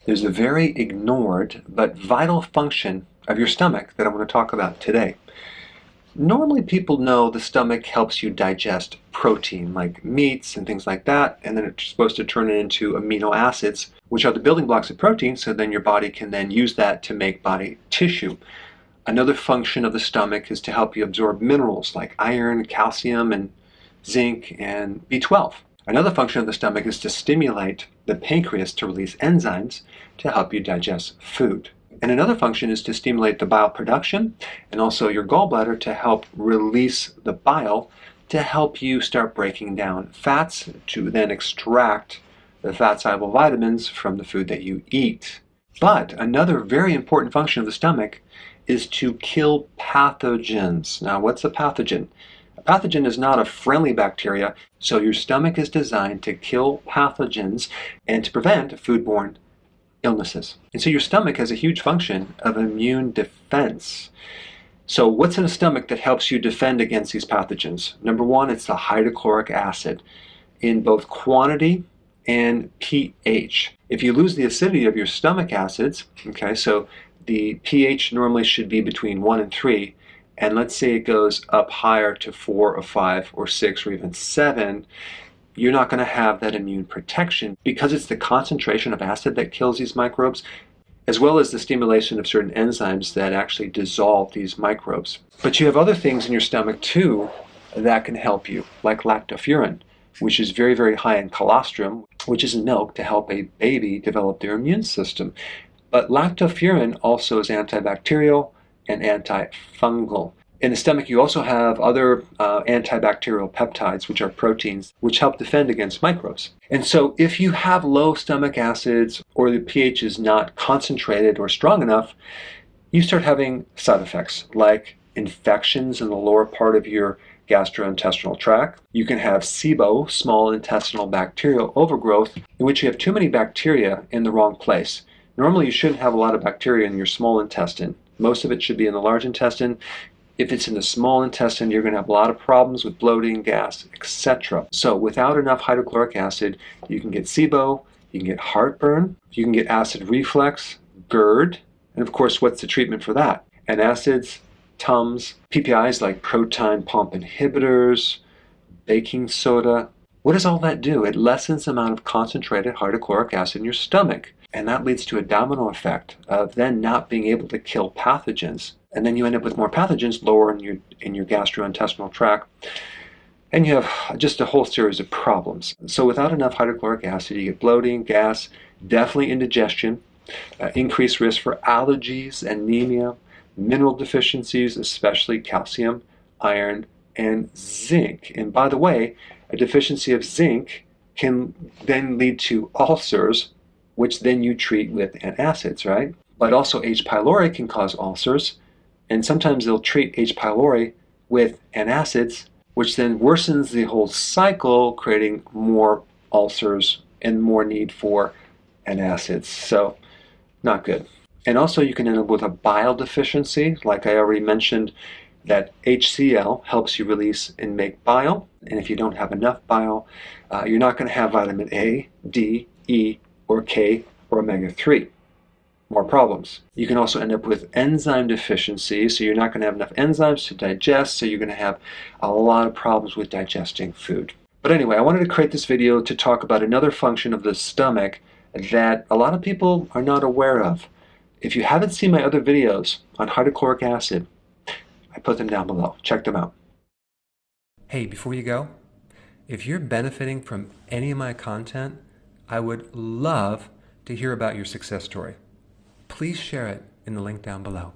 There's a very ignored but vital function of your stomach that I want to talk about today. Normally people know the stomach helps you digest protein like meats and things like that, and then it's supposed to turn it into amino acids, which are the building blocks of protein, so then your body can then use that to make body tissue. Another function of the stomach is to help you absorb minerals like iron, calcium, and zinc, and B12. Another function of the stomach is to stimulate the pancreas to release enzymes to help you digest food. And another function is to stimulate the bile production and also your gallbladder to help release the bile to help you start breaking down fats to then extract the fat-soluble vitamins from the food that you eat. But another very important function of the stomach is to kill pathogens. Now, what's a pathogen? A pathogen is not a friendly bacteria, so your stomach is designed to kill pathogens and to prevent foodborne illnesses. And so your stomach has a huge function of immune defense. So what's in a stomach that helps you defend against these pathogens? Number one, it's the hydrochloric acid in both quantity and pH. If you lose the acidity of your stomach acids, okay, so the pH normally should be between 1 and 3, and let's say it goes up higher to 4 or 5 or 6 or even 7, you're not going to have that immune protection because it's the concentration of acid that kills these microbes, as well as the stimulation of certain enzymes that actually dissolve these microbes. But you have other things in your stomach too that can help you, like lactoferrin, which is very, very high in colostrum, which is in milk to help a baby develop their immune system. But lactoferrin also is antibacterial and antifungal. In the stomach, you also have other antibacterial peptides, which are proteins, which help defend against microbes. And so if you have low stomach acids or the pH is not concentrated or strong enough, you start having side effects like infections in the lower part of your gastrointestinal tract. You can have SIBO, small intestinal bacterial overgrowth, in which you have too many bacteria in the wrong place. Normally, you shouldn't have a lot of bacteria in your small intestine. Most of it should be in the large intestine. If it's in the small intestine, you're going to have a lot of problems with bloating, gas, etc. So without enough hydrochloric acid, you can get SIBO, you can get heartburn, you can get acid reflux, GERD, and of course, what's the treatment for that? Antacids, TUMS, PPIs like proton pump inhibitors, baking soda. What does all that do? It lessens the amount of concentrated hydrochloric acid in your stomach. And that leads to a domino effect of then not being able to kill pathogens. And then you end up with more pathogens lower in your gastrointestinal tract. And you have just a whole series of problems. So without enough hydrochloric acid, you get bloating, gas, definitely indigestion, increased risk for allergies, anemia, mineral deficiencies, especially calcium, iron, and zinc. And by the way, a deficiency of zinc can then lead to ulcers, which then you treat with antacids, right? But also H. pylori can cause ulcers, and sometimes they'll treat H. pylori with antacids, which then worsens the whole cycle, creating more ulcers and more need for antacids. So, not good. And also you can end up with a bile deficiency, like I already mentioned, that HCl helps you release and make bile, and if you don't have enough bile, you're not going to have vitamin A, D, E, or K, or omega-3. More problems. You can also end up with enzyme deficiency, so you're not going to have enough enzymes to digest, so you're going to have a lot of problems with digesting food. But anyway, I wanted to create this video to talk about another function of the stomach that a lot of people are not aware of. If you haven't seen my other videos on hydrochloric acid, I put them down below. Check them out. Hey, before you go, if you're benefiting from any of my content, I would love to hear about your success story. Please share it in the link down below.